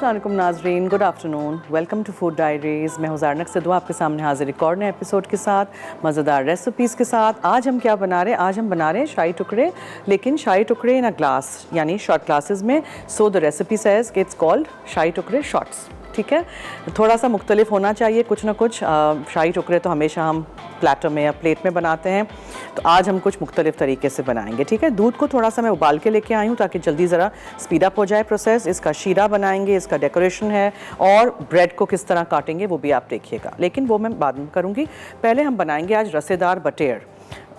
अस्सलाम वालेकुम नाजरीन, good afternoon, welcome to food diaries. मैं हूं ज़ारनक सिद्धू आपके सामने हाजिर एक और नए एपिसोड के साथ, मज़ेदार रेसिपीज़ के साथ। आज हम क्या बना रहे हैं? आज हम बना रहे हैं शाही टुकड़े, लेकिन शाही टुकड़े इन अ ग्लास, यानी शॉर्ट ग्लासेस में। सो द रेसिपी सेज कि इट्स कॉल्ड शाही टुकड़े शॉर्ट्स। ठीक है, थोड़ा सा मुख्तलिफ होना चाहिए कुछ ना कुछ। शाही टुकड़े तो हमेशा हम प्लेटर में या प्लेट में बनाते हैं, तो आज हम कुछ मुख्तलिफ तरीके से बनाएंगे। ठीक है, दूध को थोड़ा सा मैं उबाल के लेके आई हूँ ताकि जल्दी ज़रा स्पीड अप हो जाए प्रोसेस। इसका शीरा बनाएंगे, इसका डेकोरेशन है, और ब्रेड को किस तरह काटेंगे वो भी आप देखिएगा, लेकिन वो मैं बाद में करूँगी। पहले हम बनाएंगे आज रसेदार बटेर।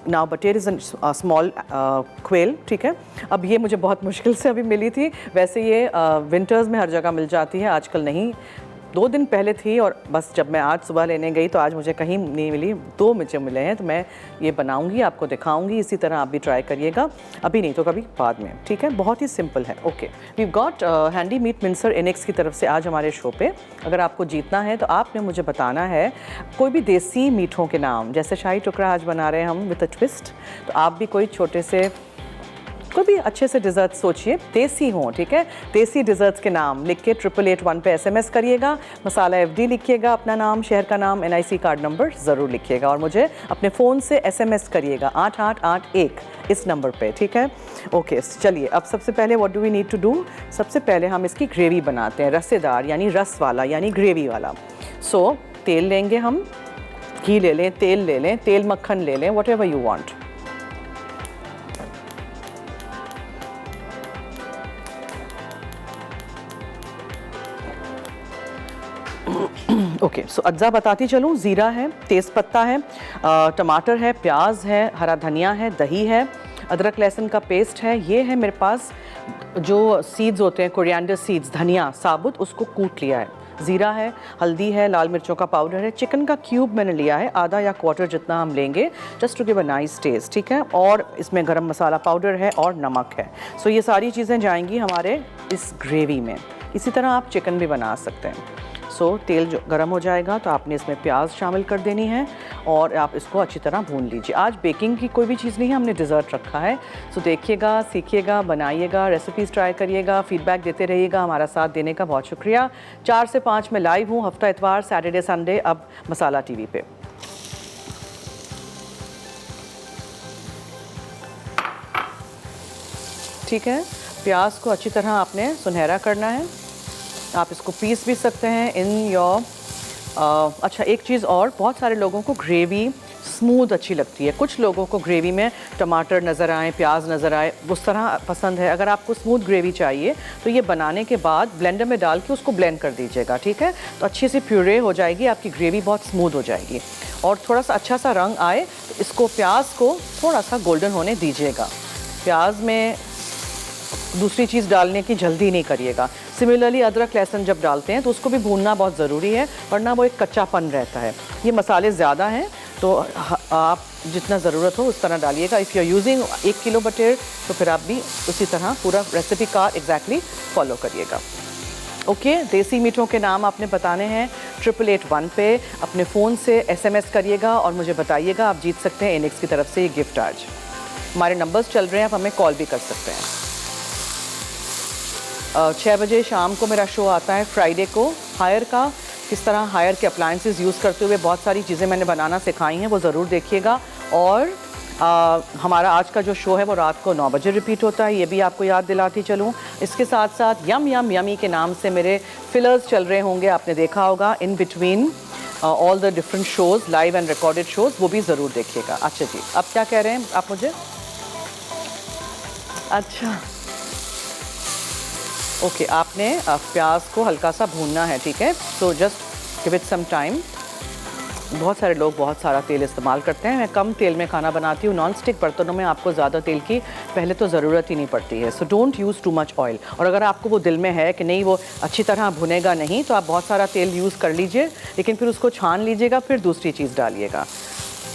नाउ बटेर इज़ अ स्मॉल क्वेल। ठीक है, अब ये मुझे बहुत मुश्किल से अभी मिली थी। वैसे ये विंटर्स में हर जगह मिल जाती है, आजकल नहीं। 2 दिन पहले थी और बस जब मैं आज सुबह लेने गई तो आज मुझे कहीं नहीं मिली, 2 मुझे मिले हैं। तो मैं ये बनाऊंगी, आपको दिखाऊंगी। इसी तरह आप भी ट्राई करिएगा, अभी नहीं तो कभी बाद में। ठीक है, बहुत ही सिंपल है। Okay, we got handy meat mincer इनेक्स की तरफ से आज हमारे शो पे। अगर आपको जीतना है तो आपने मुझे बताना है कोई भी देसी मीठों के नाम। जैसे शाही टुकड़ा आज बना रहे हैं हम विद अ ट्विस्ट, तो आप भी कोई छोटे से कोई भी अच्छे से डिज़र्ट सोचिए, देसी हों। ठीक है, देसी डिज़र्ट्स के नाम लिख के 8881 पे SMS करिएगा। मसाला FD लिखिएगा, अपना नाम, शहर का नाम, NIC कार्ड नंबर ज़रूर लिखिएगा, और मुझे अपने फ़ोन से SMS करिएगा 8881 इस नंबर पे। ठीक है, ओके। चलिए, अब सबसे पहले what do we need to do? सबसे पहले हम इसकी ग्रेवी बनाते हैं, रसेदार यानी रस वाला, यानी ग्रेवी वाला। सो तेल लेंगे हम, घी ले लें, तेल ले लें, तेल मक्खन ले लें, whatever you want. Okay, so अज्जा बताती चलूँ। ज़ीरा है, तेज़पत्ता है, टमाटर है, प्याज है, हरा धनिया है, दही है, अदरक लहसुन का पेस्ट है। ये है मेरे पास जो सीड्स होते हैं, कोरिएंडर सीड्स, धनिया साबुत, उसको कूट लिया है। ज़ीरा है, हल्दी है, लाल मिर्चों का पाउडर है, चिकन का क्यूब मैंने लिया है, आधा या क्वार्टर जितना हम लेंगे, just to give a nice taste. ठीक है, और इसमें गरम मसाला पाउडर है और नमक है। सो ये सारी चीज़ें जाएंगी हमारे इस ग्रेवी में। इसी तरह आप चिकन भी बना सकते हैं। सो तेल जो गर्म हो जाएगा तो आपने इसमें प्याज शामिल कर देनी है, और आप इसको अच्छी तरह भून लीजिए। आज बेकिंग की कोई भी चीज़ नहीं है, हमने डिज़र्ट रखा है। सो देखिएगा, सीखिएगा, बनाइएगा, रेसिपीज़ ट्राई करिएगा, फीडबैक देते रहिएगा। हमारा साथ देने का बहुत शुक्रिया। 4 से 5 में लाइव हूँ, हफ्ता इतवार, सैटरडे संडे, अब मसाला TV पे। ठीक है, प्याज को अच्छी तरह आपने सुनहरा करना है। आप इसको पीस भी सकते हैं इन योर अच्छा, एक चीज़ और, बहुत सारे लोगों को ग्रेवी स्मूथ अच्छी लगती है। कुछ लोगों को ग्रेवी में टमाटर नज़र आए, प्याज नज़र आए, उस तरह पसंद है। अगर आपको स्मूथ ग्रेवी चाहिए तो ये बनाने के बाद ब्लेंडर में डाल के उसको ब्लेंड कर दीजिएगा। ठीक है, तो अच्छी सी प्यूरे हो जाएगी, आपकी ग्रेवी बहुत स्मूथ हो जाएगी। और थोड़ा सा अच्छा सा रंग आए तो इसको, प्याज को थोड़ा सा गोल्डन होने दीजिएगा। प्याज में दूसरी चीज़ डालने की जल्दी नहीं करिएगा। सिमिलरली अदरक लहसुन जब डालते हैं तो उसको भी भूनना बहुत ज़रूरी है, वरना वो एक कच्चापन रहता है। ये मसाले ज़्यादा हैं तो आप जितना ज़रूरत हो उस तरह डालिएगा। If you are using 1 kilo बटेर तो फिर आप भी उसी तरह पूरा रेसिपी का एग्जैक्टली फॉलो करिएगा। ओके, देसी मीठों के नाम आपने बताने हैं 8881 पे। अपने फ़ोन से SMS करिएगा और मुझे बताइएगा। आप जीत सकते हैं इनेक्स की तरफ से ये गिफ्ट आज। हमारे नंबर्स चल रहे हैं, आप हमें कॉल भी कर सकते हैं। 6 बजे शाम को मेरा शो आता है फ्राइडे को, हायर का। किस तरह हायर के अप्लायंसेस यूज़ करते हुए बहुत सारी चीज़ें मैंने बनाना सिखाई हैं, वो ज़रूर देखिएगा। और हमारा आज का जो शो है वो रात को 9 बजे रिपीट होता है, ये भी आपको याद दिलाती चलूँ। इसके साथ साथ यम यम यमी के नाम से मेरे फिलर्स चल रहे होंगे, आपने देखा होगा, in between all the different shows, live and recorded shows, वो भी ज़रूर देखिएगा। अच्छा जी, अब क्या कह रहे हैं आप मुझे? अच्छा, ओके, आपने प्याज को हल्का सा भूनना है। ठीक है, so just give it some time. बहुत सारे लोग बहुत सारा तेल इस्तेमाल करते हैं, मैं कम तेल में खाना बनाती हूँ। नॉन स्टिक बर्तनों में आपको ज़्यादा तेल की पहले तो ज़रूरत ही नहीं पड़ती है। So don't use too much oil. और अगर आपको वो दिल में है कि नहीं वो अच्छी तरह भुनेगा नहीं, तो आप बहुत सारा तेल यूज़ कर लीजिए, लेकिन फिर उसको छान लीजिएगा, फिर दूसरी चीज़ डालिएगा,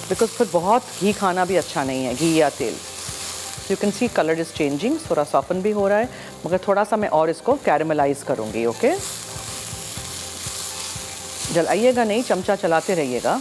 बिकॉज फिर बहुत घी खाना भी अच्छा नहीं है, घी या तेल। You can see colour is changing, थोड़ा सॉफन भी हो रहा है, मगर थोड़ा सा मैं और इसको कैरेमलाइज करूँगी। ओके, जलाइएगा नहीं, चमचा चलाते रहिएगा।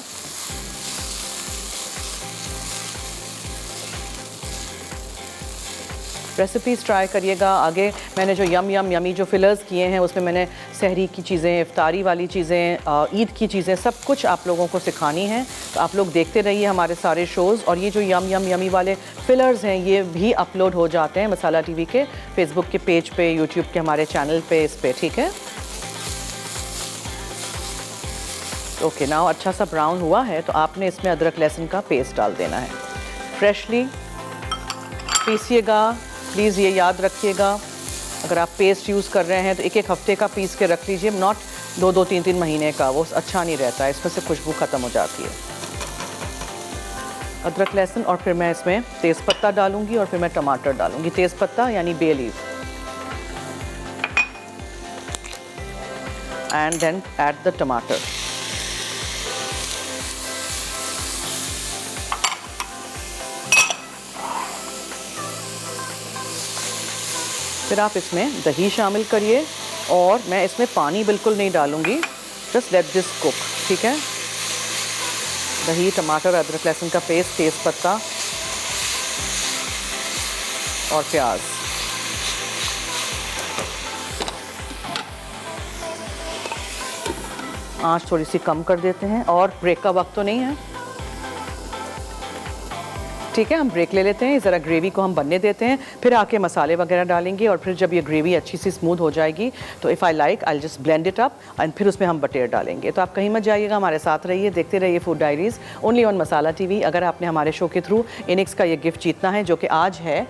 रेसिपीज़ ट्राई करिएगा। आगे मैंने जो यमी जो फिलर्स किए हैं उसमें मैंने सहरी की चीज़ें, इफ्तारी वाली चीज़ें, ईद की चीज़ें, सब कुछ आप लोगों को सिखानी है। तो आप लोग देखते रहिए हमारे सारे शोज़। और ये जो यमी वाले फिलर्स हैं ये भी अपलोड हो जाते हैं मसाला टीवी के फेसबुक के पेज पे, यूट्यूब के हमारे चैनल पे, इस पे, ठीक है। ओके, नाउ अच्छा सा ब्राउन हुआ है तो आपने इसमें अदरक लहसुन का पेस्ट डाल देना है। फ्रेशली पीसिएगा, प्लीज़ ये याद रखिएगा। अगर आप पेस्ट यूज़ कर रहे हैं तो 1-1 हफ्ते का पीस के रख लीजिए, नॉट 2-2, 3-3 महीने का, वो अच्छा नहीं रहता है, इसमें से खुशबू ख़त्म हो जाती है। अदरक लहसुन, और फिर मैं इसमें तेज़पत्ता डालूंगी और फिर मैं टमाटर डालूंगी। तेज़पत्ता यानी bay leaf, and then add the tamatar. फिर आप इसमें दही शामिल करिए, और मैं इसमें पानी बिल्कुल नहीं डालूंगी, जस्ट लेट दिस कुक, ठीक है। दही, टमाटर, अदरक लहसुन का पेस्ट, तेज़पत्ता और प्याज। आंच थोड़ी सी कम कर देते हैं, और ब्रेक का वक्त तो नहीं है, ठीक है। हम ब्रेक ले लेते हैं, ज़रा ग्रेवी को हम बनने देते हैं, फिर आके मसाले वगैरह डालेंगे। और फिर जब ये ग्रेवी अच्छी सी स्मूथ हो जाएगी तो if I like I just blend it up, and फिर उसमें हम बटेर डालेंगे। तो आप कहीं मत जाइएगा, हमारे साथ रहिए, देखते रहिए food diaries only on masala TV. अगर आपने हमारे शो के थ्रू इनिक्स का ये गिफ्ट जीतना है जो कि आज है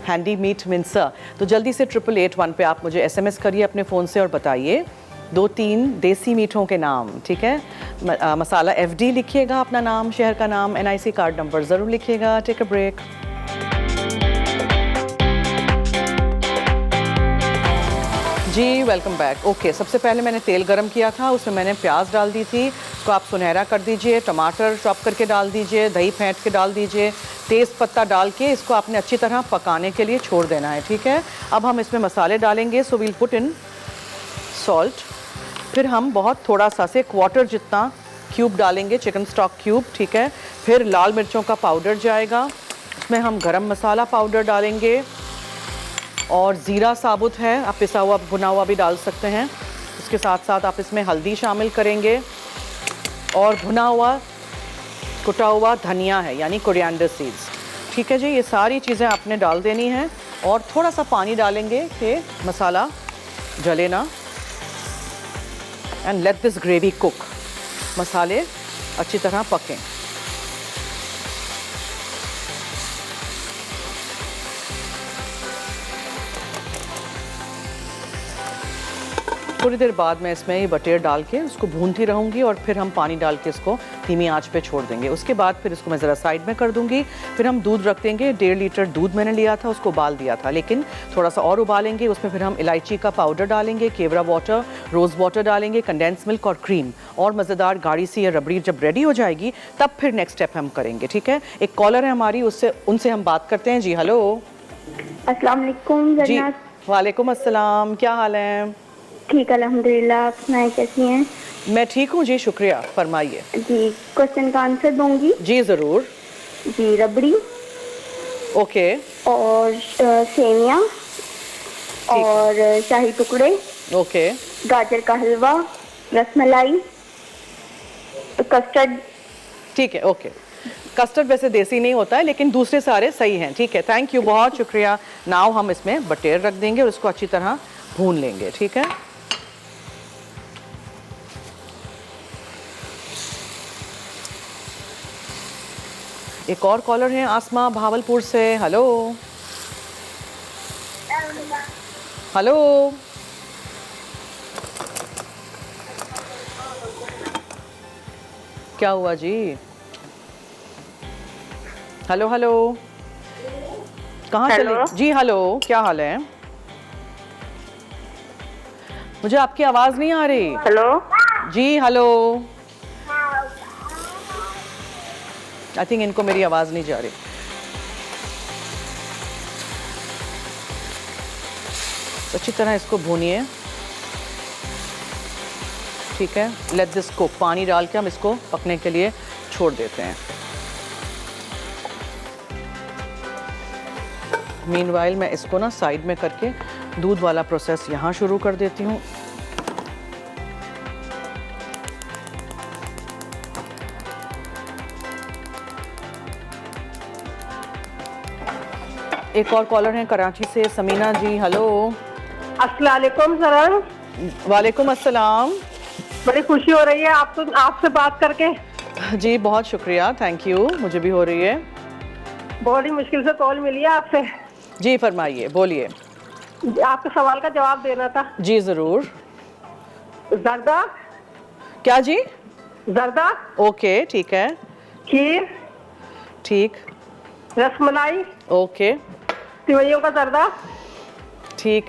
हैंडी मीट मिंसर, तो जल्दी से 8881 पे आप मुझे SMS करिए अपने फ़ोन से और बताइए 2-3 देसी मीठों के नाम, ठीक है। मसाला FD लिखिएगा, अपना नाम, शहर का नाम, NIC कार्ड नंबर ज़रूर लिखिएगा। Take a break. जी वेलकम बैक। ओके, सबसे पहले मैंने तेल गरम किया था, उसमें मैंने प्याज डाल दी थी, उसको आप सुनहरा कर दीजिए। टमाटर चॉप करके डाल दीजिए, दही फेंट के डाल दीजिए, तेज़ पत्ता डाल के इसको आपने अच्छी तरह पकाने के लिए छोड़ देना है, ठीक है। अब हम इसमें मसाले डालेंगे। So we'll put in salt, फिर हम बहुत थोड़ा सा से 1/4 जितना क्यूब डालेंगे, चिकन स्टॉक क्यूब, ठीक है। फिर लाल मिर्चों का पाउडर जाएगा, उसमें हम गरम मसाला पाउडर डालेंगे, और ज़ीरा साबुत है, आप पिसा हुआ भुना हुआ भी डाल सकते हैं। उसके साथ साथ आप इसमें हल्दी शामिल करेंगे, और भुना हुआ कुटा हुआ धनिया है यानी कोरिएंडर सीड्स, ठीक है जी। ये सारी चीज़ें आपने डाल देनी हैं, और थोड़ा सा पानी डालेंगे कि मसाला जले ना। And let this gravy cook, मसाले अच्छी तरह पकें। थोड़ी देर बाद मैं इसमें ये बटेर डाल के उसको भूनती रहूँगी, और फिर हम पानी डाल के इसको धीमी आंच पे छोड़ देंगे। उसके बाद फिर इसको मैं ज़रा साइड में कर दूँगी। फिर हम दूध रख देंगे, 1.5 लीटर दूध मैंने लिया था, उसको उबाल दिया था, लेकिन थोड़ा सा और उबालेंगे। उसमें फिर हम इलायची का पाउडर डालेंगे, केवड़ा वाटर, रोज़ वाटर डालेंगे, कंडेंस मिल्क और क्रीम, और मज़ेदार गाढ़ी सी या रबड़ी जब रेडी हो जाएगी तब फिर नेक्स्ट स्टेप हम करेंगे, ठीक है। एक कॉलर है हमारी, उनसे हम बात करते हैं। जी हेलो। अस्सलाम वालेकुम। जी वालेकुम अस्सलाम, क्या हाल है? ठीक अल्हम्दुलिल्लाह, आप सुनाएं कैसी हैं? मैं ठीक हूँ जी, शुक्रिया, फरमाइए। जी, क्वेश्चन का आंसर दूंगी। जी ज़रूर। जी, रबड़ी, ओके, और सेमिया, और शाही टुकड़े, ओके, गाजर का हलवा, रसमलाई, कस्टर्ड। ठीक है, ओके। कस्टर्ड वैसे देसी नहीं होता है, लेकिन दूसरे सारे सही हैं, ठीक है। थैंक यू, बहुत शुक्रिया। नाउ हम इसमें बटेर रख देंगे और उसको अच्छी तरह भून लेंगे, ठीक है। एक और कॉलर है, आसमा भावलपुर से। हेलो हेलो, क्या हुआ जी? हेलो हेलो, कहाँ चले जी? हेलो, क्या हाल है? मुझे आपकी आवाज नहीं आ रही। हेलो जी हेलो, आई थिंक इनको मेरी आवाज नहीं जा रही। अच्छी तरह इसको भूनिए, ठीक है। लेट दिस कुक, पानी डाल के हम इसको पकने के लिए छोड़ देते हैं। मीनवाइल मैं इसको ना साइड में करके दूध वाला प्रोसेस यहाँ शुरू कर देती हूँ। एक और कॉलर हैं कराची से, समीना जी। हेलो। अस्सलाम वालेकुम सर। वालेकुम अस्सलाम। बड़ी खुशी हो रही है आपसे बात करके। जी बहुत शुक्रिया, थैंक यू, मुझे भी हो रही है। बहुत ही मुश्किल से कॉल मिली है आपसे। जी फरमाइए, बोलिए। आपके सवाल का जवाब देना था। जी ज़रूर। जर्दा। क्या जी? जर्दा। ओके ठीक है। खीर। ठीक। रसमलाई। ओके। सिवैयों का जर्दा। ठीक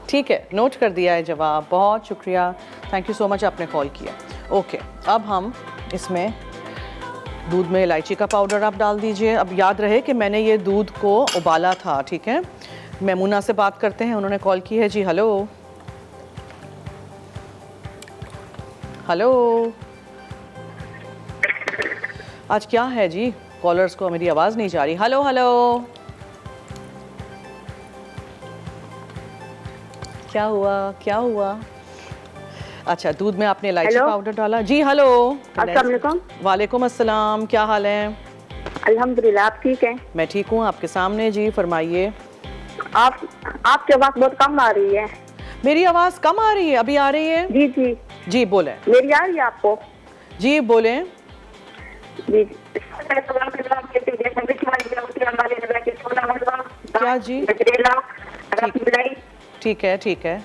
ठीक है, नोट कर दिया है जवाब, बहुत शुक्रिया, थैंक यू सो मच आपने कॉल किया। ओके, अब हम इसमें दूध में इलायची का पाउडर आप डाल दीजिए। अब याद रहे कि मैंने ये दूध को उबाला था, ठीक है। मैमूना से बात करते हैं, उन्होंने कॉल की है जी। हेलो हेलो, आज क्या है जी, कॉलर्स को मेरी आवाज़ नहीं जा रही। हेलो हेलो, क्या हुआ क्या हुआ? अच्छा, दूध में आपने इलायची हेलो? पाउडर डाला जी। हेलो। अस्सलाम वालेकुम। वालेकुम अस्सलाम, क्या हाल है? अल्हम्दुलिल्लाह, आप ठीक हैं? मैं ठीक हूँ, आपके सामने जी, फरमाइए। आपकी आवाज़ बहुत कम आ रही है। मेरी आवाज़ कम आ रही है? अभी आ रही है? जी जी। जी बोलें। मेरी आ रही है आपको? जी बोलें। जी। क्या जी? ठीक है ठीक है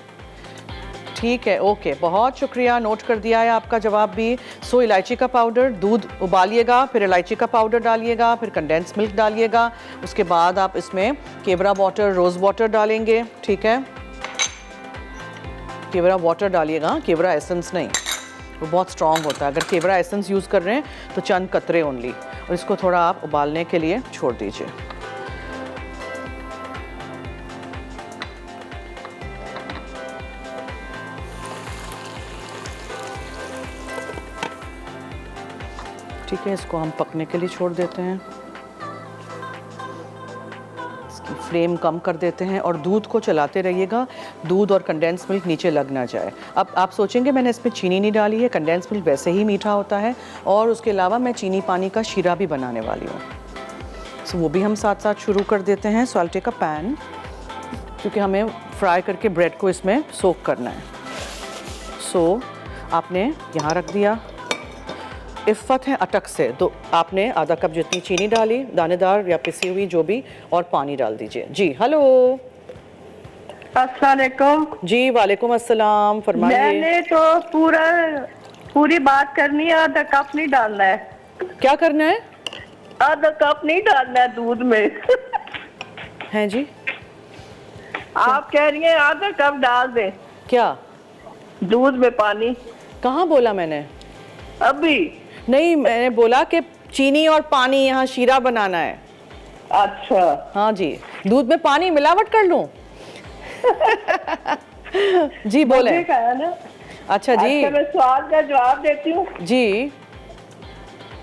ठीक है, ओके, बहुत शुक्रिया, नोट कर दिया है आपका जवाब भी। सो इलायची का पाउडर, दूध उबालिएगा, फिर इलायची का पाउडर डालिएगा, फिर कंडेंस मिल्क डालिएगा, उसके बाद आप इसमें केवड़ा वाटर, रोज़ वाटर डालेंगे, ठीक है। केवड़ा वाटर डालिएगा, केवड़ा एसेंस नहीं, वो बहुत स्ट्रॉन्ग होता है। अगर केवड़ा एसेंस यूज़ कर रहे हैं तो चंद कतरे ओनली, और इसको थोड़ा आप उबालने के लिए छोड़ दीजिए। ठीक है, इसको हम पकने के लिए छोड़ देते हैं। इसकी फ्लेम कम कर देते हैं और दूध को चलाते रहिएगा, दूध और कंडेंस मिल्क नीचे लग ना जाए। अब आप सोचेंगे मैंने इसमें चीनी नहीं डाली है, कंडेंस मिल्क वैसे ही मीठा होता है, और उसके अलावा मैं चीनी पानी का शीरा भी बनाने वाली हूँ। सो वो भी हम साथ साथ शुरू कर देते हैं। So I will take a pan, क्योंकि हमें फ्राई करके ब्रेड को इसमें सोक करना है। सो आपने यहाँ रख दिया, इफ़्फ़त है अटक से, तो आपने आधा कप जितनी चीनी डाली, दानेदार या पिसी हुई जो भी, और पानी डाल दीजिए जी। हेलो। अस्सलाम वालेकुम। जी वालेकुम अस्सलाम, फरमाइए। मैंने तो पूरी बात करनी है, आधा कप नहीं डालना है। क्या करना है? आधा कप नहीं डालना है दूध में। हैं जी? आप कह रही हैं आधा कप डाल दें क्या? दूध में पानी? कहाँ बोला मैंने? अभी नहीं, मैंने बोला कि चीनी और पानी, यहाँ शीरा बनाना है। अच्छा। हाँ जी, दूध में पानी मिलावट कर लूँ? जी बोले। मजे का है ना। अच्छा जी। अच्छा, मैं सवाल का जवाब देती हूँ जी।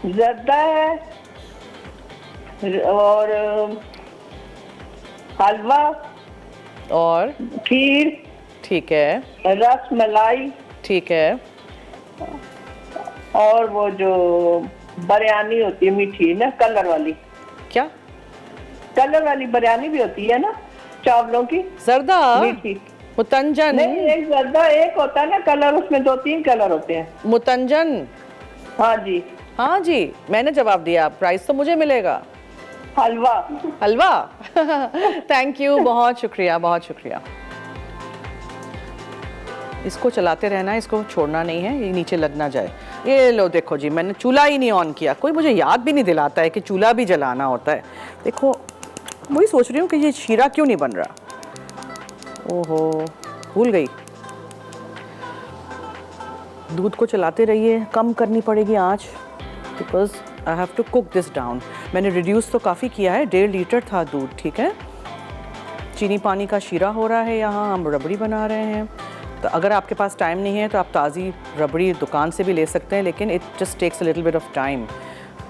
जर्दा है और हलवा और खीर, ठीक है रस मलाई, ठीक है, और वो जो बिरयानी होती है मीठी ना, कलर वाली। क्या? कलर वाली बिरयानी भी होती है ना, चावलों की जर्दा, मीठी। मुतंजन। नहीं, एक जर्दा एक होता है ना कलर, उसमें 2-3 कलर होते हैं। मुतंजन। हाँ जी। हाँ जी, मैंने जवाब दिया, प्राइस तो मुझे मिलेगा। हलवा। हलवा। थैंक यू, बहुत शुक्रिया बहुत शुक्रिया। इसको चलाते रहना है, इसको छोड़ना नहीं है, ये नीचे लग ना जाए। ये लो देखो जी, मैंने चूल्हा ही नहीं ऑन किया, कोई मुझे याद भी नहीं दिलाता है कि चूल्हा भी जलाना होता है। देखो, वही सोच रही हूँ कि ये शीरा क्यों नहीं बन रहा। ओहो, भूल गई। दूध को चलाते रहिए, कम करनी पड़ेगी आँच, because I have to cook this down. मैंने रिड्यूस तो काफ़ी किया है, 1.5 लीटर था दूध, ठीक है। चीनी पानी का शीरा हो रहा है, यहाँ हम रबड़ी बना रहे हैं। तो अगर आपके पास टाइम नहीं है तो आप ताज़ी रबड़ी दुकान से भी ले सकते हैं, लेकिन it just takes a little bit of time.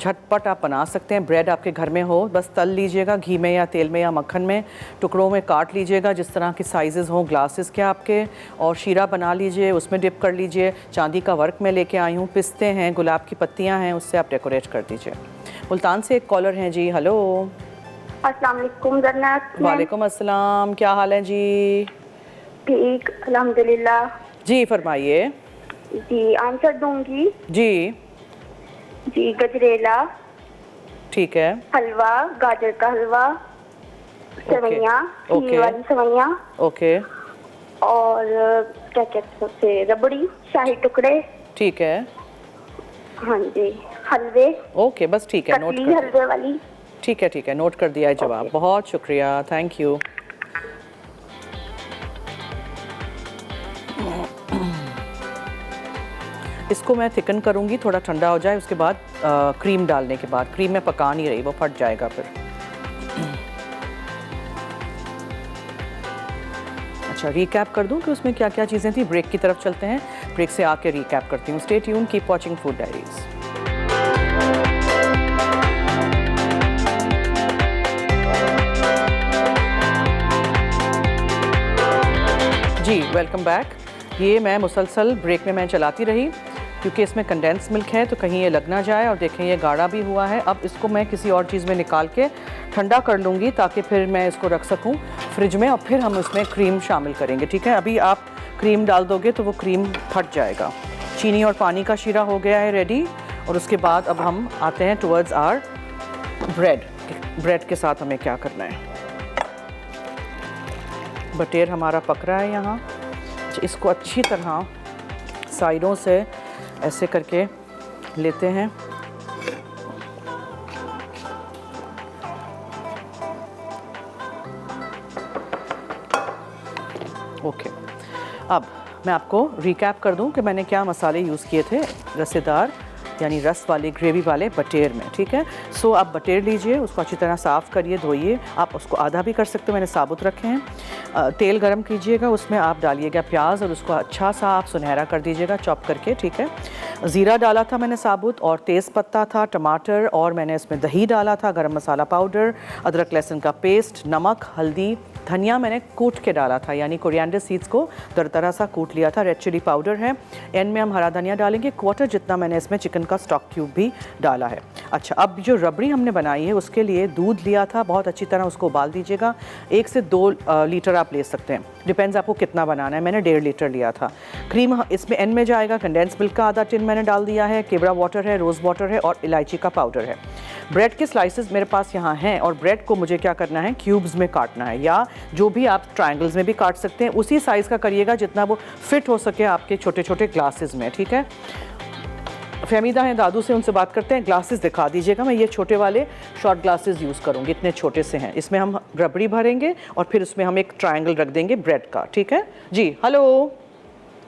झटपट आप बना सकते हैं। ब्रेड आपके घर में हो, बस तल लीजिएगा घी में या तेल में या मक्खन में, टुकड़ों में काट लीजिएगा जिस तरह के साइजेस हों ग्लासेस के आपके, और शीरा बना लीजिए, उसमें डिप कर लीजिए। चांदी का वर्क में लेके आई हूँ, पिस्ते हैं, गुलाब की पत्तियाँ हैं, उससे आप डेकोरेट कर दीजिए। मुल्तान से एक कॉलर हैं जी। हेलो। अस्सलाम वालेकुम जन्नत। वालेकुम अस्सलाम, क्या हाल है जी? ठीक अल्हम्दुलिल्लाह। जी फरमाइए। जी आंसर दूंगी। जी जी गजरेला, ठीक है। हलवा, गाजर का हलवा, सेवइयाँ, ओके। खीर वाली सेवइयाँ, ओके और क्या कहते हैं उसे, रबड़ी, शाही टुकड़े। ठीक है। हाँ जी, हलवे, ओके बस ठीक है, नोट कतली कर हलवे वाली। ठीक है, नोट कर दिया है जवाब। ओके। बहुत शुक्रिया, थैंक यू। इसको मैं थिकन करूँगी, थोड़ा ठंडा हो जाए उसके बाद क्रीम डालने के बाद। क्रीम में पका नहीं रही, वो फट जाएगा फिर। अच्छा, रिकैप कर दूं कि उसमें क्या क्या चीज़ें थी। ब्रेक की तरफ चलते हैं, ब्रेक से आके रिकैप करती हूँ। Stay tune, keep watching food diaries. जी वेलकम बैक। ये मैं मुसलसल ब्रेक में मैं चलाती रही क्योंकि इसमें कंडेंस मिल्क है तो कहीं ये लग ना जाए। और देखें ये गाढ़ा भी हुआ है। अब इसको मैं किसी और चीज़ में निकाल के ठंडा कर लूँगी ताकि फिर मैं इसको रख सकूँ फ्रिज में, और फिर हम उसमें क्रीम शामिल करेंगे। ठीक है, अभी आप क्रीम डाल दोगे तो वो क्रीम फट जाएगा। चीनी और पानी का शीरा हो गया है रेडी। और उसके बाद अब हम आते हैं टुवर्ड्स आर ब्रेड। ब्रेड के साथ हमें क्या करना है। बटेर हमारा पक रहा है यहाँ। इसको अच्छी तरह साइडों से ऐसे करके लेते हैं। ओके, अब मैं आपको रिकैप कर दूं कि मैंने क्या मसाले यूज़ किए थे रसेदार यानी रस वाले ग्रेवी वाले बटेर में। ठीक है, सो आप बटेर लीजिए, उसको अच्छी तरह साफ़ करिए, धोइए। आप उसको आधा भी कर सकते हो, मैंने साबुत रखे हैं। तेल गरम कीजिएगा, उसमें आप डालिएगा प्याज और उसको अच्छा सा आप सुनहरा कर दीजिएगा चॉप करके। ठीक है, ज़ीरा डाला था मैंने साबुत, और तेज़ पत्ता था, टमाटर, और मैंने इसमें दही डाला था, गरम मसाला पाउडर, अदरक लहसुन का पेस्ट, नमक, हल्दी, धनिया मैंने कूट के डाला था यानी कोरिएंडर सीड्स को दरदरा सा कूट लिया था। रेड चिली पाउडर है, एंड में हम हरा धनिया डालेंगे, क्वार्टर जितना मैंने इसमें चिकन का स्टॉक क्यूब भी डाला है। अच्छा, अब जो रबड़ी हमने बनाई है उसके लिए दूध लिया था, बहुत अच्छी तरह उसको उबाल दीजिएगा। 1 से 2 लीटर आप ले सकते हैं, डिपेंड्स आपको कितना बनाना है। मैंने 1.5 लीटर लिया था। क्रीम इसमें एंड में जाएगा। कंडेंस मिल्क का आधा टिन मैंने डाल दिया है, केवड़ा वाटर है, रोज़ वाटर है, और इलायची का पाउडर है। ब्रेड के स्लाइसेस मेरे पास यहाँ हैं, और ब्रेड को मुझे क्या करना है, क्यूब्स में काटना है, या जो भी आप ट्रायंगल्स में भी काट सकते हैं। उसी साइज़ का करिएगा जितना वो फिट हो सके आपके छोटे छोटे ग्लासेस में। ठीक है, फहमीदा हैं दादू से, उनसे बात करते हैं। ग्लासेस दिखा दीजिएगा। मैं ये छोटे वाले शॉर्ट ग्लासेस यूज़ करूँगी, इतने छोटे से हैं। इसमें हम रबड़ी भरेंगे और फिर उसमें हम एक ट्रायंगल रख देंगे ब्रेड का। ठीक है जी। हेलो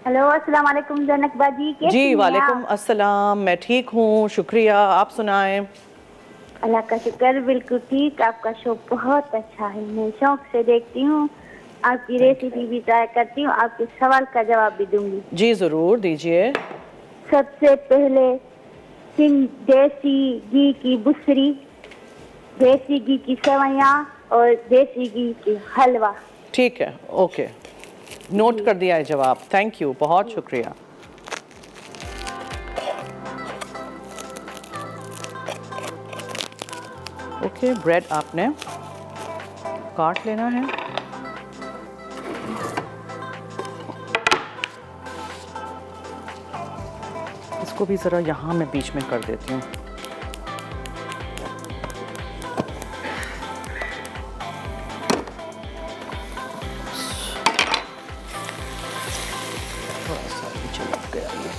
हेलो, अस्सलाम वालेकुम जन्नत बाजी। जी वालेकुम अस्सलाम, मैं ठीक हूँ, शुक्रिया। आप सुनाएं। अल्लाह का शुक्र, बिल्कुल ठीक। आपका शो बहुत अच्छा है, मैं शौक से देखती हूँ। आपकी रेसिपी भी ट्राई करती हूँ, आपके सवाल का जवाब भी दूंगी। जी ज़रूर दीजिए। सबसे पहले देसी घी की बुसरी, देसी घी की सेवइयाँ और देसी घी की हलवा। ठीक है, ओके, नोट कर दिया है जवाब। थैंक यू, बहुत शुक्रिया। ओके, ब्रेड आपने काट लेना है। इसको भी ज़रा यहाँ मैं बीच में कर देती हूँ। थोड़ा सा नीचे लग गया ये।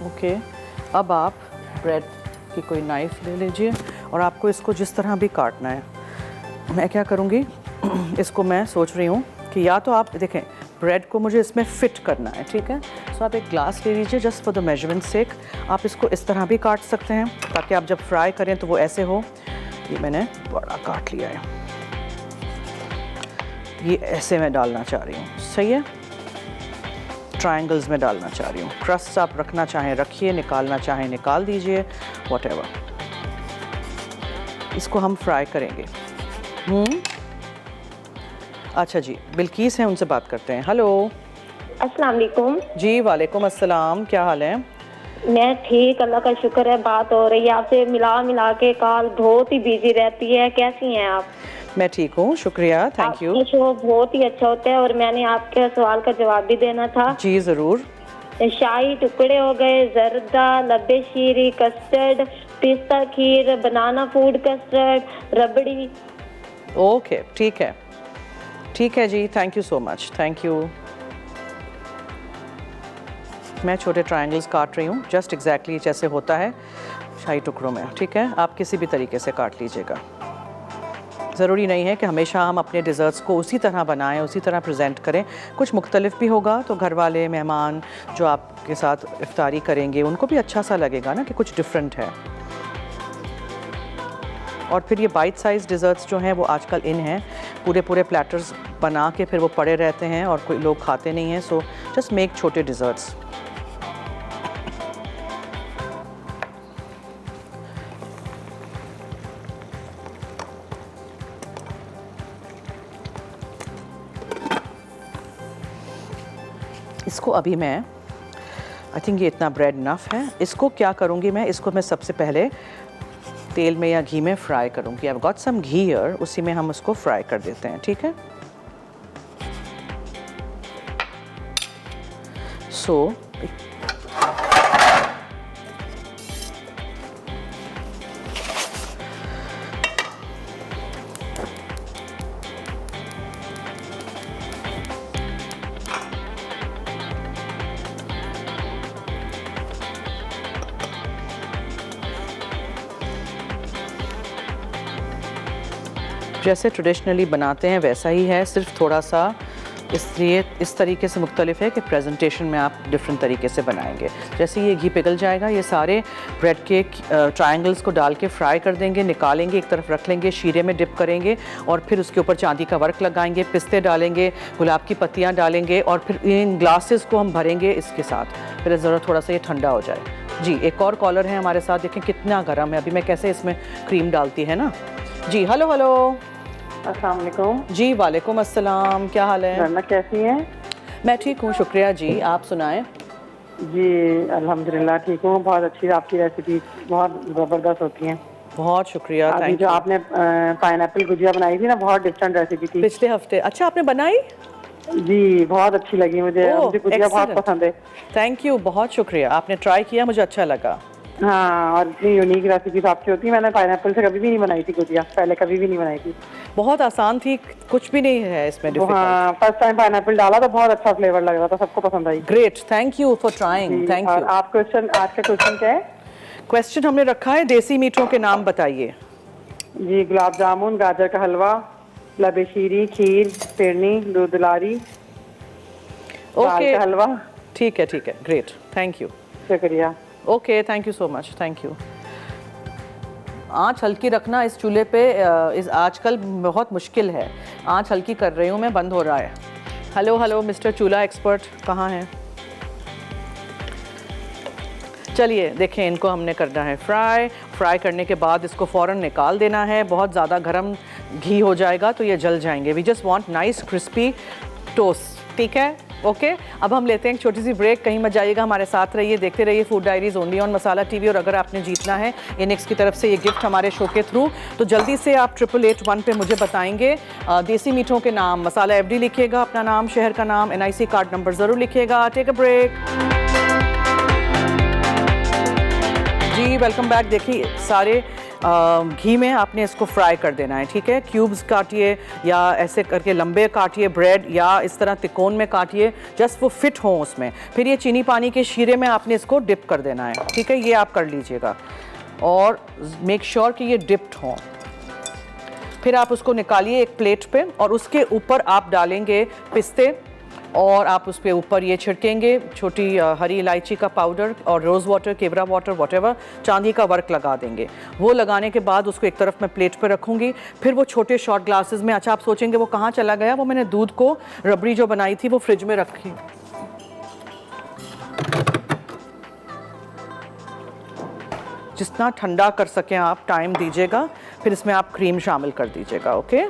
ओके, अब आप ब्रेड की कोई नाइफ़ ले लीजिए और आपको इसको जिस तरह भी काटना है। मैं क्या करूँगी, इसको मैं सोच रही हूँ कि या तो आप देखें ब्रेड को मुझे इसमें फिट करना है, ठीक है। सो आप एक ग्लास ले लीजिए जस्ट फॉर द मेजरमेंट सेक। आप इसको इस तरह भी काट सकते हैं ताकि आप जब फ्राई करें तो वो ऐसे हो। ये मैंने बड़ा काट लिया है, ये ऐसे मैं डालना चाह रही हूँ, सही है। ट्रायंगल्स में डालना चाह रही हूँ। क्रस्ट आप रखना चाहें रखिए, निकालना चाहें निकाल दीजिए, व्हाटएवर। इसको हम फ्राई करेंगे। अच्छा जी, बिल्कीस हैं, उनसे बात करते हैं। हेलो। अस्सलाम वालेकुम। जी वालेकुम अस्सलाम, क्या हाल है? मैं ठीक, अल्लाह का शुक्र है। बात हो रही है आपसे, मिला के कॉल बहुत ही बिजी रहती है। कैसी हैं आप? मैं ठीक हूँ, शुक्रिया, थैंक यू। आपका शो बहुत ही अच्छा होता है और मैंने आपके सवाल का जवाब भी देना था। जी ज़रूर। शाही टुकड़े हो गए, जर्दा, लब्बे शीरी, कस्टर्ड, पिस्ता kheer, banana food custard, rabri. Okay, ठीक है, ठीक है जी, thank you so much, thank you. मैं छोटे ट्रायंगल्स काट रही हूँ, जस्ट एग्जैक्टली जैसे होता है शाही टुकड़ों में, ठीक है। आप किसी भी तरीके से काट लीजिएगा। ज़रूरी नहीं है कि हमेशा हम अपने डिज़र्ट्स को उसी तरह बनाएं, उसी तरह प्रेजेंट करें। कुछ मुख्तलिफ भी होगा तो घर वाले मेहमान जो आपके साथ इफ्तारी करेंगे उनको भी अच्छा सा लगेगा ना कि कुछ डिफरेंट है। और फिर ये बाइट साइज़ डिज़र्ट्स जो हैं वो आजकल इन हैं, पूरे प्लेटर्स बना के फिर वो पड़े रहते हैं और कोई लोग खाते नहीं हैं। सो जस्ट मेक छोटे डिज़र्ट्स। इसको अभी मैं आई थिंक ये इतना ब्रेड इनफ है। इसको क्या करूँगी मैं, इसको मैं सबसे पहले तेल में या घी में फ्राई करूँगी। I got some ghee here, उसी में हम उसको फ्राई कर देते हैं, ठीक है। सो जैसे ट्रेडिशनली बनाते हैं वैसा ही है, सिर्फ थोड़ा सा इसलिए इस तरीके से मुख्तलिफ है कि प्रेजेंटेशन में आप डिफरेंट तरीके से बनाएंगे। जैसे ये घी पिघल जाएगा, ये सारे ब्रेड के ट्रायंगल्स को डाल के फ्राई कर देंगे, निकालेंगे, एक तरफ रख लेंगे, शीरे में डिप करेंगे और फिर उसके ऊपर चांदी का वर्क लगाएंगे, पिस्ते डालेंगे, गुलाब की पत्तियाँ डालेंगे और फिर इन ग्लासेस को हम भरेंगे इसके साथ। फिर ज़रा थोड़ा सा ये ठंडा हो जाए। जी, एक और कॉलर है हमारे साथ, देखें कितना गर्म है। अभी मैं कैसे इसमें क्रीम डालती है ना। जी हेलो हेलो। अस्सलाम वालेकुम। जी वालेकुम अस्सलाम, क्या हाल है? वरना कैसी हैं? मैं ठीक हूँ, शुक्रिया जी, आप सुनाएं। जी अल्हम्दुलिल्लाह ठीक हूँ। बहुत अच्छी आपकी रेसिपी, बहुत ज़बरदस्त होती हैं। बहुत शुक्रिया, अभी थैंक जो यू। आपने पाइनएप्पल गुजिया बनाई थी ना, बहुत डिफरेंट रेसिपी थी। पिछले हफ्ते अच्छा आपने बनाई? जी बहुत अच्छी लगी मुझे। ओह, मुझे गुजिया बहुत excellent। पसंद है। थैंक यू, बहुत शुक्रिया, आपने ट्राई किया, मुझे अच्छा लगा। हाँ, और इतनी यूनिक रेसिपी आपकी होती है। मैंने पाइनएप्पल से कभी भी नहीं बनाई थी गुजिया, पहले कभी भी नहीं बनाई थी। बहुत आसान थी, कुछ भी नहीं है इसमें डिफिकल्ट। हाँ, फर्स्ट टाइम पाइनएप्पल डाला तो बहुत अच्छा फ्लेवर लग रहा था, सबको पसंद आई। Great, thank you for trying, thank और यू। आप क्वेश्चन, आज का क्वेश्चन क्या है? क्वेश्चन हमने रखा है देसी मीठों के नाम बताइए। जी, गुलाब जामुन, गाजर का हलवा, लबे शीरी, खीर, फिरनी, दूध दुलारी, दाल ओके, का हलवा। ठीक है, ग्रेट, थैंक यू। शुक्रिया। Okay, thank you so much, thank you. आँच हल्की रखना इस चूल्हे पे इस आजकल बहुत मुश्किल है। आँच हल्की कर रही हूँ मैं, बंद हो रहा है। हेलो हेलो मिस्टर चूल्हा एक्सपर्ट, कहाँ हैं? चलिए देखें, इनको हमने करना है फ्राई करने के बाद इसको फ़ौरन निकाल देना है। बहुत ज़्यादा गर्म घी हो जाएगा तो ये जल जाएंगे। We just want nice crispy toast, ठीक है, ओके। अब हम लेते हैं एक छोटी सी ब्रेक, कहीं मत जाइएगा, हमारे साथ रहिए, देखते रहिए food diaries only on masala TV. और अगर आपने जीतना है इनेक्स की तरफ से ये गिफ्ट हमारे शो के थ्रू, तो जल्दी से आप 8881 पे मुझे बताएंगे देसी मीठों के नाम। मसाला FD लिखिएगा, अपना नाम, शहर का नाम, NIC कार्ड नंबर ज़रूर लिखिएगा। Take a break. जी वेलकम बैक। देखिए सारे घी में आपने इसको फ्राई कर देना है, ठीक है। क्यूब्स काटिए या ऐसे करके लंबे काटिए ब्रेड, या इस तरह तिकोन में काटिए, जस्ट वो फिट हो उसमें। फिर ये चीनी पानी के शीरे में आपने इसको डिप कर देना है, ठीक है। ये आप कर लीजिएगा और मेक श्योर कि ये डिप्ड हो। फिर आप उसको निकालिए एक प्लेट पे और उसके ऊपर आप डालेंगे पिस्ते, और आप उस पे ऊपर ये छिड़केंगे छोटी हरी इलायची का पाउडर और रोज़ वाटर, केवड़ा वाटर, वॉटेवर, चांदी का वर्क लगा देंगे। वो लगाने के बाद उसको एक तरफ मैं प्लेट पे रखूँगी। फिर वो छोटे शॉर्ट ग्लासेस में, अच्छा आप सोचेंगे वो कहाँ चला गया, वो मैंने दूध को रबड़ी जो बनाई थी वो फ्रिज में रखी। जितना ठंडा कर सकें आप टाइम दीजिएगा, फिर इसमें आप क्रीम शामिल कर दीजिएगा। ओके,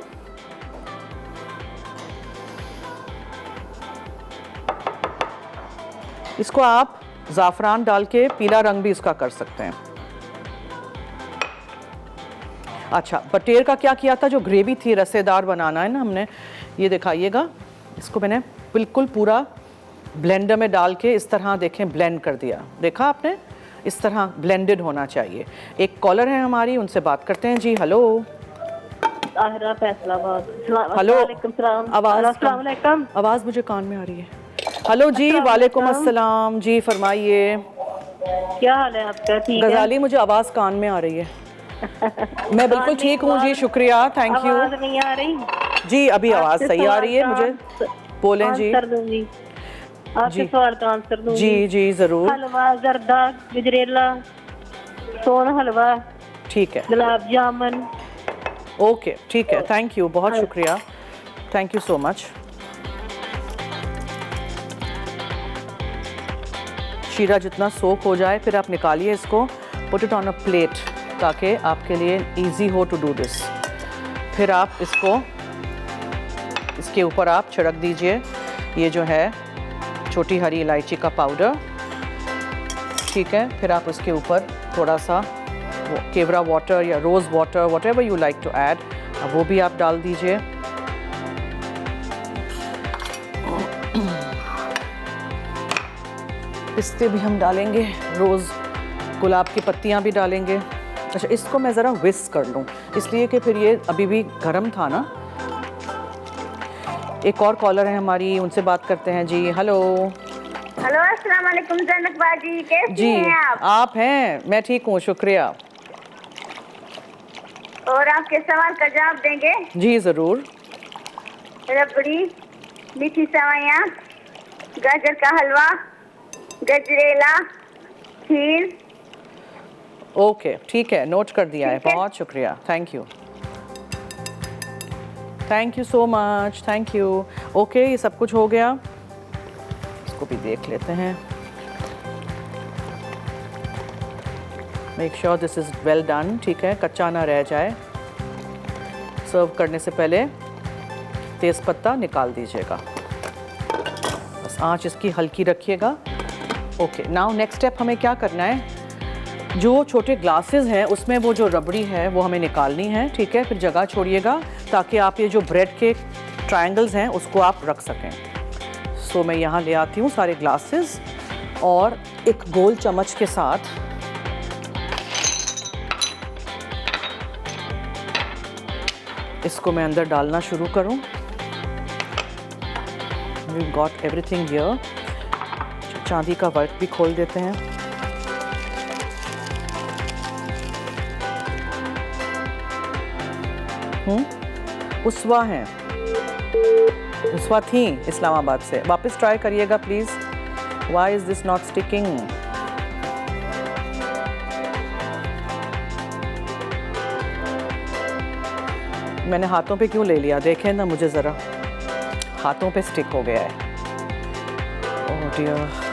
इसको आप ज़ाफ़रान डाल के पीला रंग भी इसका कर सकते हैं। अच्छा, बटेर का क्या किया था, जो ग्रेवी थी रसेदार बनाना है ना हमने, ये दिखाइएगा, इसको मैंने बिल्कुल पूरा ब्लेंडर में डाल के इस तरह देखें ब्लेंड कर दिया। देखा आपने, इस तरह ब्लेंडेड होना चाहिए। एक कॉलर है हमारी, उनसे बात करते हैं। जी हेलो। ताहिरा फैसलाबाद। हेलो, अस्सलाम आवाज़ मुझे कान में आ रही है। हेलो जी, वालेकुम अस्सलाम जी, फरमाइए। क्या हाल है आपका? ठीक है। गजाली, मुझे आवाज़ कान में आ रही है। मैं बिल्कुल ठीक हूँ जी, शुक्रिया, थैंक यू। आवाज नहीं आ रही जी, अभी आवाज़ सही आ रही है मुझे, बोलें जी। आंसर दूंगी आपके सवाल का आंसर दूंगी। जी जी ज़रूर। हलवा, जर्दा, गजरेला, सोन हलवा, ठीक है, गुलाब जामुन। ओके ठीक है, थैंक यू, बहुत शुक्रिया, थैंक यू सो मच। शीरा जितना सोक हो जाए फिर आप निकालिए इसको, put it on a plate, ताकि आपके लिए इजी हो टू डू दिस। फिर आप इसको इसके ऊपर आप छिड़क दीजिए ये जो है छोटी हरी इलायची का पाउडर, ठीक है। फिर आप उसके ऊपर थोड़ा सा वो केवड़ा वाटर या rose water, whatever you like to add, वो भी आप डाल दीजिए। पिस्ते भी हम डालेंगे, रोज़ गुलाब की पत्तियां भी डालेंगे। अच्छा, इसको मैं ज़रा विस्क कर लूँ, इसलिए कि फिर ये अभी भी गर्म था ना। एक और कॉलर है हमारी, उनसे बात करते हैं। जी हेलो। हेलो, अस्सलाम वालेकुम जन्नत बाजी, कैसी जी हैं आप? हैं? मैं ठीक हूँ, शुक्रिया। और आपके सवाल का जवाब देंगे। जी ज़रूर। रबड़ी, मीठी सेवइयाँ, गाजर का हलवा, गजरेला, खीर। ओके ठीक है, नोट कर दिया है, ठीक है। बहुत शुक्रिया, thank you, thank you so much, thank you. Okay, ये सब कुछ हो गया, इसको भी देख लेते हैं। Make sure this is well done, ठीक है, कच्चा ना रह जाए। सर्व करने से पहले तेज़पत्ता निकाल दीजिएगा, बस आंच इसकी हल्की रखिएगा। ओके, नाउ नेक्स्ट स्टेप हमें क्या करना है, जो छोटे ग्लासेस हैं उसमें वो जो रबड़ी है वो हमें निकालनी है, ठीक है। फिर जगह छोड़िएगा ताकि आप ये जो ब्रेड के ट्रायंगल्स हैं उसको आप रख सकें। सो मैं यहाँ ले आती हूँ सारे ग्लासेस और एक गोल चम्मच के साथ इसको मैं अंदर डालना शुरू करूँ। We got everything here. चांदी का वर्क भी खोल देते हैं। उस्वा हैं, उस्वा थी इस्लामाबाद से। वापस ट्राई करिएगा please. Why is this not sticking? मैंने हाथों पे क्यों ले लिया, देखें ना मुझे ज़रा, हाथों पे स्टिक हो गया है। ओह डियर।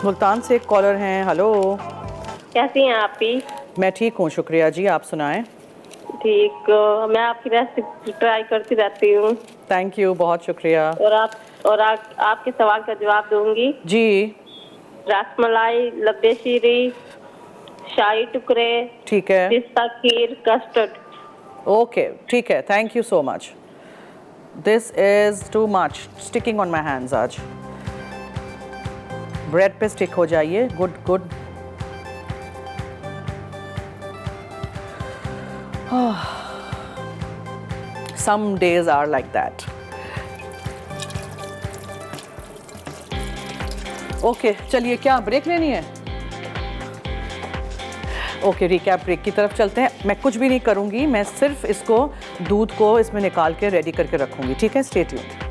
मुल्तान से एक कॉलर हैं। हेलो, कैसी हैं आप भी? मैं ठीक हूँ, शुक्रिया जी, आप सुनाएं। ठीक, मैं आपकी रेसिपी ट्राई करती रहती हूँ। थैंक यू, बहुत शुक्रिया। आपके सवाल का जवाब दूंगी। जी। रसमलाई, लब्बे शीरी, शाही टुकड़े, ठीक है, पिस्ता खीर, कस्टर्ड। ओके ठीक है, thank you so much. This is too much, sticking on my hands. आज ब्रेड पे स्टिक हो जाइए। Good good. Some days are like that. Okay चलिए, क्या ब्रेक लेनी है? ओके, रिकैप ब्रेक की तरफ चलते हैं। मैं कुछ भी नहीं करूँगी, मैं सिर्फ इसको दूध को इसमें निकाल के रेडी करके रखूँगी, ठीक है? Stay tuned.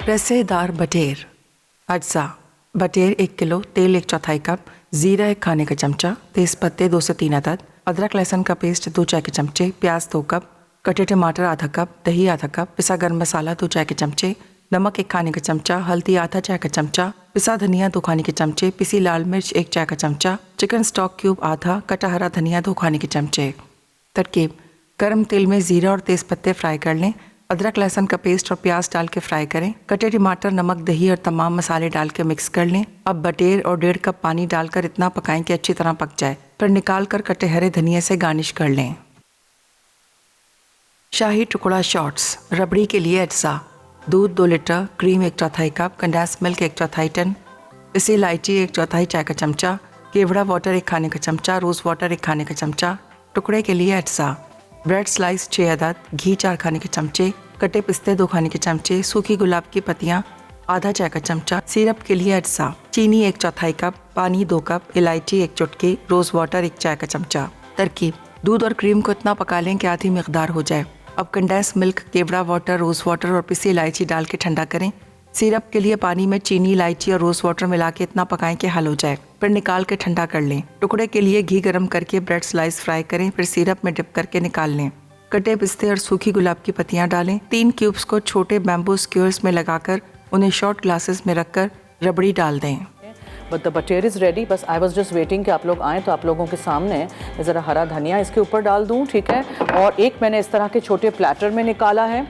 रसेदार बटेर। अज्जा: बटेर 1 किलो, तेल 1/4 कप, ज़ीरा 1 खाने का चमचा, तेज़पत्ते 2 से 3 अदद, अदरक लहसुन का पेस्ट 2 चाय के चमचे, प्याज 2 कप, कटे टमाटर आधा कप, दही आधा कप, पिसा गर्म मसाला 2 चाय के चमचे, नमक 1 खाने का चमचा, हल्दी आधा चाय का चमचा, पिसा धनिया 2 खाने के चमचे, पिसी लाल मिर्च 1 चाय का चमचा, चिकन स्टॉक क्यूब आधा, कटा हरा धनिया 2 खाने के चमचे। तरकीब: गर्म तेल में ज़ीरा और तेज़पत्ते फ्राई कर लें, अदरक लहसुन का पेस्ट और प्याज डाल के फ्राई करें, कटे टमाटर, नमक, दही और तमाम मसाले डाल के मिक्स कर लें। अब बटेर और 1.5 कप पानी डालकर इतना पकाएं कि अच्छी तरह पक जाए, फिर निकाल कर कटे हरे धनिया से गार्निश कर लें। शाही टुकड़ा शॉट्स। रबड़ी के लिए अज्जा: दूध 2 litre, cream 1/4 cup, condense milk 1/4 tin, पिसी इलायची 1/4 चाय का चमचा, केवड़ा वाटर 1 खाने का चमचा, रोज़ वाटर 1 खाने का चमचा। टुकड़े के लिए अज्जा: ब्रेड स्लाइस 6 अदद, घी 4 खाने के चमचे, कटे पिस्ते 2 खाने के चमचे, सूखी गुलाब की पत्तियाँ आधा चाय का चमचा। सिरप के लिए अज्जा: चीनी 1/4 कप, पानी 2 कप, इलायची 1 चुटकी, रोज़ वाटर 1 चाय का चमचा। तरकीब: दूध और क्रीम को इतना पका लें कि आधी मिकदार हो जाए। अब कंडेंस मिल्क, केवड़ा वाटर, रोज़ वाटर और पिसी इलायची डाल के ठंडा करें। सिरप के लिए पानी में चीनी, इलायची और रोज़ वाटर मिला के इतना पकाएं कि हल हो जाए, फिर निकाल के ठंडा कर लें। टुकड़े के लिए घी गरम करके ब्रेड स्लाइस फ्राई करें, फिर सिरप में डिप करके निकाल लें। कटे पिस्ते और सूखी गुलाब की पत्तियां डालें। 3 क्यूब्स को छोटे बैम्बू स्क्यूर्स में लगाकर उन्हें शॉर्ट ग्लासेस में रखकर रबड़ी डाल दें। बट द बटेर इज़ रेडी। बस आई वॉज जस्ट वेटिंग कि आप लोग आएँ तो आप लोगों के सामने ज़रा हरा धनिया इसके ऊपर डाल दूँ, ठीक है? और एक मैंने इस तरह के छोटे प्लेटर में निकाला है,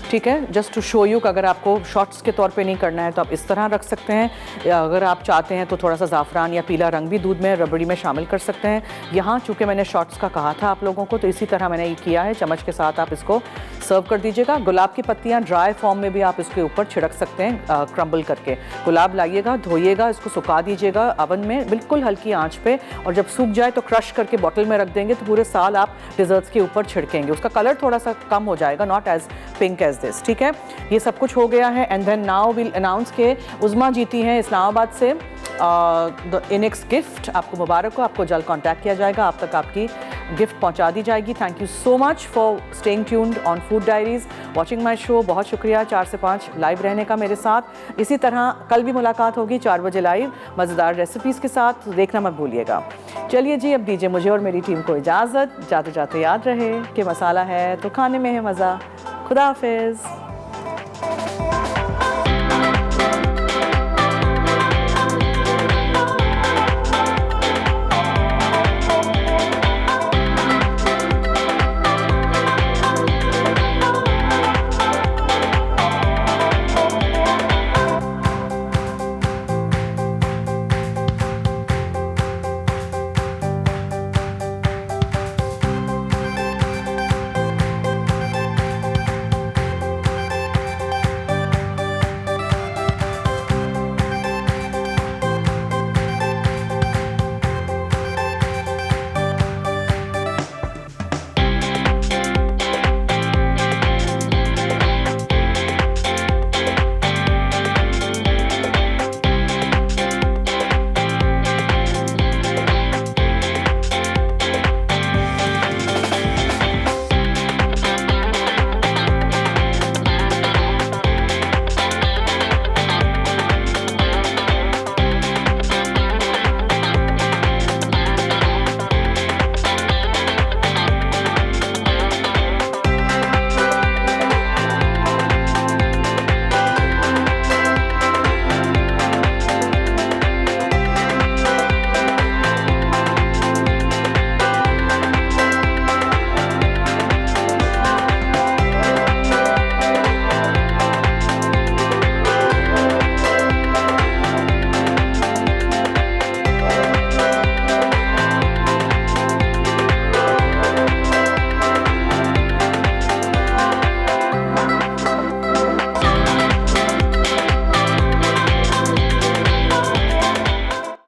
ठीक है, जस्ट टू शो यू कि अगर आपको शॉट्स के तौर पे नहीं करना है तो आप इस तरह रख सकते हैं, या अगर आप चाहते हैं तो थोड़ा सा ज़ाफ़रान या पीला रंग भी दूध में रबड़ी में शामिल कर सकते हैं। यहाँ चूँकि मैंने शॉट्स का कहा था आप लोगों को, तो इसी तरह मैंने ये किया है। चम्मच के साथ आप इसको सर्व कर दीजिएगा। गुलाब की पत्तियाँ ड्राई फॉर्म में भी आप इसके ऊपर छिड़क सकते हैं, क्रम्बल करके। गुलाब लाइएगा, धोइएगा, इसको सुखा दीजिएगा अवन में बिल्कुल हल्की आंच पे, और जब सूख जाए तो क्रश करके बॉटल में रख देंगे तो पूरे साल आप डिज़र्ट्स के ऊपर छिड़केंगे। उसका कलर थोड़ा सा कम हो जाएगा, not as pink as this, ठीक है। ये सब कुछ हो गया है। And then now will announce के उज़मा जीती हैं इस्लामाबाद से द इनिक्स गिफ्ट। आपको मुबारक हो, आपको जल्द कॉन्टैक्ट किया जाएगा, आप तक आपकी गिफ्ट पहुंचा दी जाएगी। Thank you so much for staying tuned on food diaries, watching my show. बहुत शुक्रिया 4 से 5 लाइव रहने का मेरे साथ। इसी तरह कल भी मुलाकात होगी 4 बजे लाइव मज़ेदार रेसिपीज़ के साथ, देखना मत भूलिएगा। चलिए जी, अब दीजिए मुझे और मेरी टीम को इजाज़त। जाते जाते याद रहे कि मसाला है तो खाने में है मज़ा। खुदा हाफिज़।